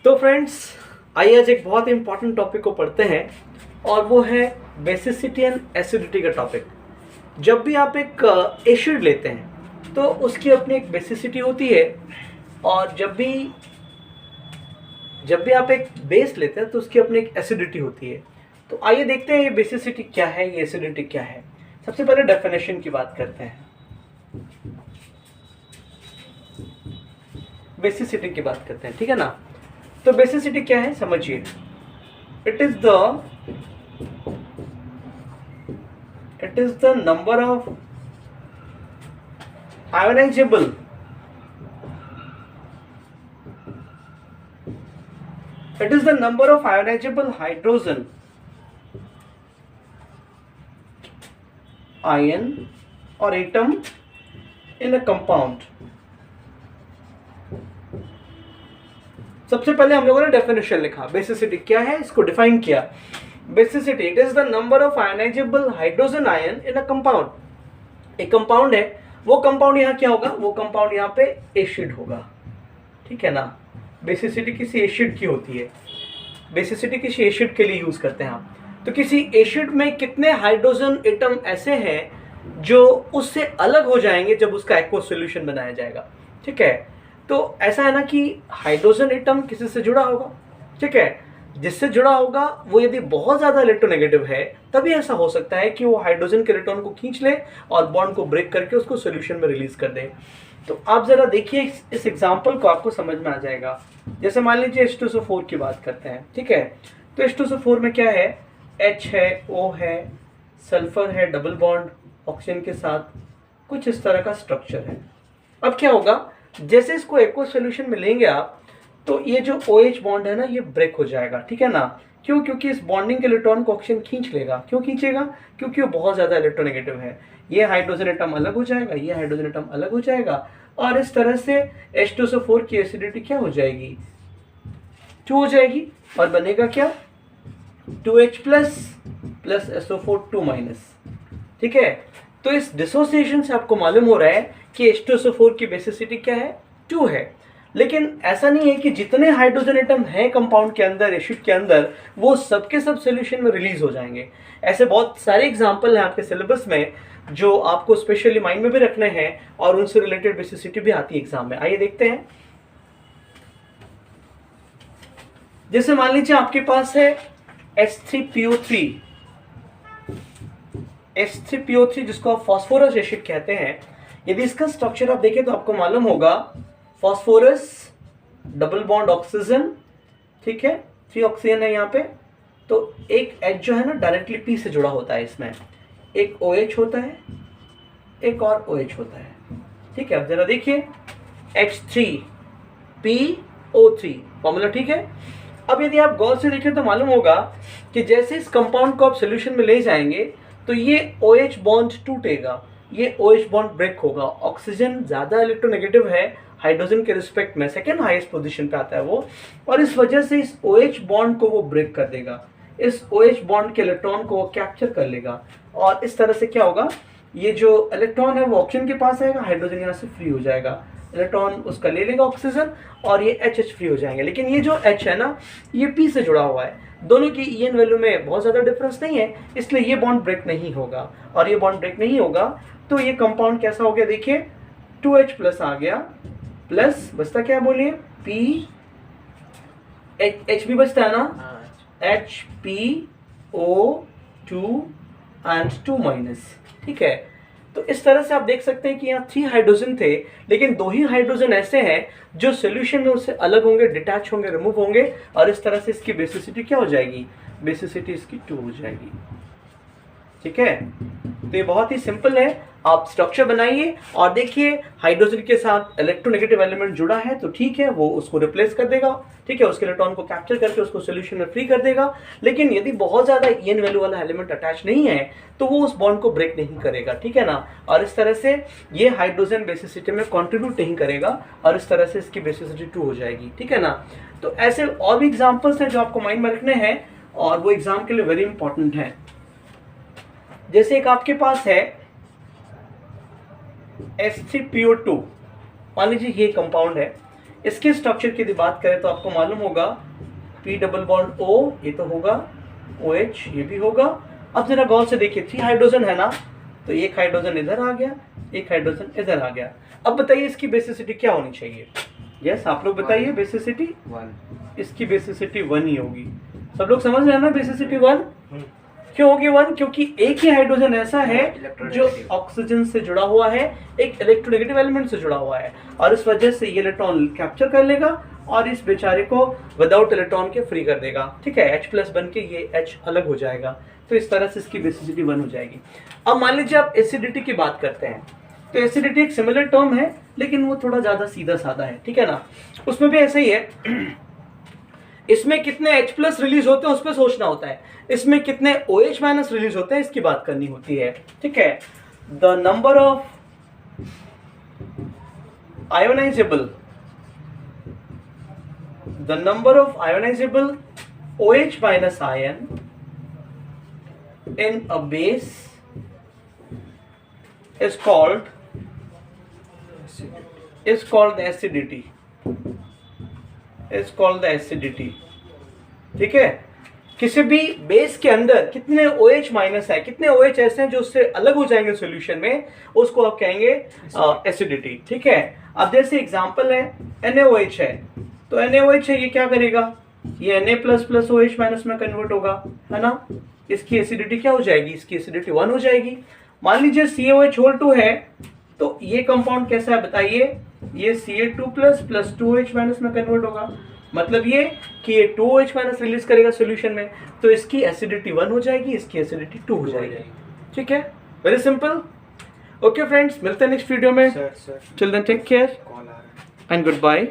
तो फ्रेंड्स, आइए आज एक बहुत इंपॉर्टेंट टॉपिक को पढ़ते हैं और वो है बेसिसिटी एंड एसिडिटी का टॉपिक। जब भी आप एक एसिड लेते हैं तो उसकी अपनी एक बेसिसिटी होती है, और जब भी आप एक बेस लेते हैं तो उसकी अपनी एक एसिडिटी होती है। तो आइए देखते हैं ये बेसिसिटी क्या है, ये एसिडिटी क्या है। सबसे पहले डेफिनेशन की बात करते हैं, बेसिसिटी की बात करते हैं, ठीक है ना। तो बेसिसिटी क्या है समझिए। It is the number of ionisable hydrogen ion और एटम इन अ कंपाउंड। सबसे पहले हम लोगों ने डेफिनेशन लिखा, बेसिसिटी क्या है इसको डिफाइन किया। Basicity, it is the number of ionizable hydrogen ion in a compound. एक कंपाउंड है, वो कंपाउंड यहाँ क्या होगा, वो कंपाउंड यहाँ पे एसिड होगा, ठीक है ना। बेसिसिटी किसी एसिड की होती है, बेसिसिटी किसी एसिड के लिए यूज करते हैं हम। तो किसी एसिड में कितने हाइड्रोजन एटम ऐसे हैं जो उससे अलग हो जाएंगे जब उसका एक्वस सॉल्यूशन बनाया जाएगा, ठीक है। तो ऐसा है ना कि हाइड्रोजन एटम किसी से जुड़ा होगा, ठीक है। जिससे जुड़ा होगा वो यदि बहुत ज्यादा इलेक्ट्रोनेगेटिव है तभी ऐसा हो सकता है कि वो हाइड्रोजन के इलेक्ट्रॉन को खींच ले और बॉन्ड को ब्रेक करके उसको सॉल्यूशन में रिलीज कर दे। तो आप जरा देखिए इस एग्जांपल को, आपको समझ में आ जाएगा। जैसे मान लीजिए H2SO4 की बात करते हैं, ठीक है। तो H2SO4 में क्या है, H है, O है, सल्फर है, डबल बॉन्ड ऑक्सीजन के साथ, कुछ इस तरह का स्ट्रक्चर है। अब क्या होगा, जैसे इसको एक्वस सॉल्यूशन में लेंगे आप, तो ये जो OH बॉन्ड है ना, ये ब्रेक हो जाएगा, ठीक है ना। क्यों? क्योंकि इस बॉन्डिंग के इलेक्ट्रॉन को ऑक्सीजन खींच लेगा। क्यों खींचेगा? क्योंकि वो बहुत ज्यादा इलेक्ट्रोनेगेटिव है। ये हाइड्रोजन एटम अलग हो जाएगा, ये हाइड्रोजन एटम अलग हो जाएगा, और इस तरह से H2SO4 की एसिडिटी क्या हो जाएगी, 2 हो जाएगी, और बनेगा क्या, 2H प्लस SO4 2-, ठीक है। तो इस डिसोसिएशन से आपको मालूम हो रहा है कि H2SO4 की बेसिसिटी क्या है, 2 है। लेकिन ऐसा नहीं है कि जितने हाइड्रोजन एटम हैं कंपाउंड के अंदर, एसिड के अंदर, वो सबके सब सॉल्यूशन में रिलीज हो जाएंगे। ऐसे बहुत सारे एग्जांपल हैं आपके सिलेबस में जो आपको स्पेशली माइंड में भी रखने हैं, और उनसे रिलेटेड बेसिसिटी भी आती है एग्जाम में। आइए देखते हैं। जैसे मान लीजिए आपके पास है H3PO3 जिसको आप फास्फोरस एसिड कहते हैं। यदि इसका स्ट्रक्चर आप देखें तो आपको मालूम होगा, फास्फोरस, डबल बॉन्ड ऑक्सीजन, ठीक है, 3 ऑक्सीजन है यहाँ पे। तो एक H जो है ना डायरेक्टली P से जुड़ा होता है, इसमें एक OH होता है, एक और OH होता है, ठीक है। अब जरा देखिए, H3PO3 फॉर्मूला, ठीक है। अब यदि आप गौर से देखें तो मालूम होगा कि जैसे इस कंपाउंड को आप सोल्यूशन में ले जाएंगे तो ये OH बॉन्ड टूटेगा, ये OH बॉन्ड ब्रेक होगा। ऑक्सीजन ज्यादा इलेक्ट्रोनेगेटिव है हाइड्रोजन के रिस्पेक्ट में, सेकेंड हाईएस्ट पोजीशन पे आता है वो, और इस वजह से इस OH बॉन्ड को वो ब्रेक कर देगा, इस OH बॉन्ड के इलेक्ट्रॉन को वो कैप्चर कर लेगा, और इस तरह से क्या होगा, ये जो इलेक्ट्रॉन है वो ऑक्सीजन के पास आएगा, हाइड्रोजन यहाँ से फ्री हो जाएगा, इलेक्ट्रॉन उसका ले लेगा ऑक्सीजन, और ये HH फ्री हो जाएंगे। लेकिन ये जो H है ना, ये P से जुड़ा हुआ है, दोनों की EN वैल्यू में बहुत ज़्यादा डिफरेंस नहीं है, इसलिए ये बॉन्ड ब्रेक नहीं होगा, और ये बॉन्ड ब्रेक नहीं होगा तो ये कंपाउंड कैसा हो गया, देखिए 2H प्लस आ गया, प्लस बचता क्या बोलिए, P, H भी बचता है ना, HPO2 एंड 2-, ठीक है। तो इस तरह से आप देख सकते हैं कि यहाँ 3 हाइड्रोजन थे, लेकिन 2 ही हाइड्रोजन ऐसे हैं जो सॉल्यूशन में उससे अलग होंगे, डिटैच होंगे, रिमूव होंगे, और इस तरह से इसकी बेसिसिटी क्या हो जाएगी, बेसिसिटी इसकी 2 हो जाएगी, ठीक है। तो ये बहुत ही सिंपल है, आप स्ट्रक्चर बनाइए और देखिए हाइड्रोजन के साथ इलेक्ट्रोनेगेटिव एलिमेंट जुड़ा है तो ठीक है, वो उसको रिप्लेस कर देगा, ठीक है, उसके इलेक्ट्रॉन को कैप्चर करके उसको सॉल्यूशन में फ्री कर देगा। लेकिन यदि बहुत ज्यादा EN वैल्यू वाला एलिमेंट अटैच नहीं है तो वो उस बॉन्ड को ब्रेक नहीं करेगा, ठीक है ना। और इस तरह से ये हाइड्रोजन बेसिसिटी में कॉन्ट्रीब्यूट नहीं करेगा, और इस तरह से इसकी बेसिसिटी 2 हो जाएगी, ठीक है ना। तो ऐसे और भी एग्जाम्पल्स हैं जो आपको माइंड में रखने हैं, और वो एग्जाम के लिए वेरी इंपॉर्टेंट है। जैसे एक आपके पास है H3PO2, मान लीजिए ये कंपाउंड है, इसके स्ट्रक्चर की यदि बात करें तो आपको मालूम होगा P डबल बॉन्ड O, ये तो होगा OH, ये भी होगा। अब जरा गौर से देखिए 3 हाइड्रोजन है ना, तो एक हाइड्रोजन इधर आ गया, एक हाइड्रोजन इधर आ गया। अब बताइए इसकी बेसिसिटी क्या होनी चाहिए? यस, आप लोग बताइए बेसिसिटी 1। इसकी बेसिसिटी 1 ही होगी। सब लोग समझ रहे हैं ना बेसिसिटी 1? क्यों होगी 1? क्योंकि एक ही हाइड्रोजन ऐसा है जो ऑक्सीजन से जुड़ा हुआ है, एक इलेक्ट्रोनेगेटिव एलिमेंट से जुड़ा हुआ है, और इस वजह से ये इलेक्ट्रॉन कैप्चर कर लेगा और इस बेचारे को विदाउट इलेक्ट्रॉन के फ्री कर देगा। ठीक है, H प्लस बन के ये H अलग हो जाएगा, तो इस तरह से इसकी बेसिसिटी 1 हो जाएगी। अब मान लीजिए आप एसिडिटी की बात करते हैं, तो एसिडिटी एक सिमिलर टर्म है लेकिन वो थोड़ा ज़्यादा सीधा साधा है, ठीक है ना। उसमें भी ऐसा ही है, इसमें कितने H प्लस रिलीज होते हैं उस पर सोचना होता है, इसमें कितने OH माइनस रिलीज होते हैं इसकी बात करनी होती है। ठीक है, the number of ionisable OH minus ion in a base is called the acidity. ठीक है, किसी भी बेस के अंदर कितने OH माइनस है, कितने OH ऐसे हैं जो उससे अलग हो जाएंगे सॉल्यूशन में, उसको आप कहेंगे एसिडिटी। ठीक है, अब जैसे एग्जांपल है NaOH है, तो NaOH है, ये क्या करेगा, ये Na plus plus OH minus में कन्वर्ट होगा, है ना। इसकी एसिडिटी क्या हो जाएगी, इसकी एसिडिटी 1 हो जाएगी। मान लीजिए CaOH होल 2 है, तो ये कंपाउंड कैसा है बताइए, ये Ca2 plus plus 2OH minus में कन्वर्ट होगा, मतलब ये कि ये 2OH माइनस रिलीज करेगा सॉल्यूशन में, तो इसकी एसिडिटी 1 हो जाएगी, इसकी एसिडिटी 2 हो जाएगी। ठीक है, वेरी सिंपल। ओके फ्रेंड्स, मिलते हैं नेक्स्ट वीडियो में। Sir till then take care call आ रहा है। And good bye.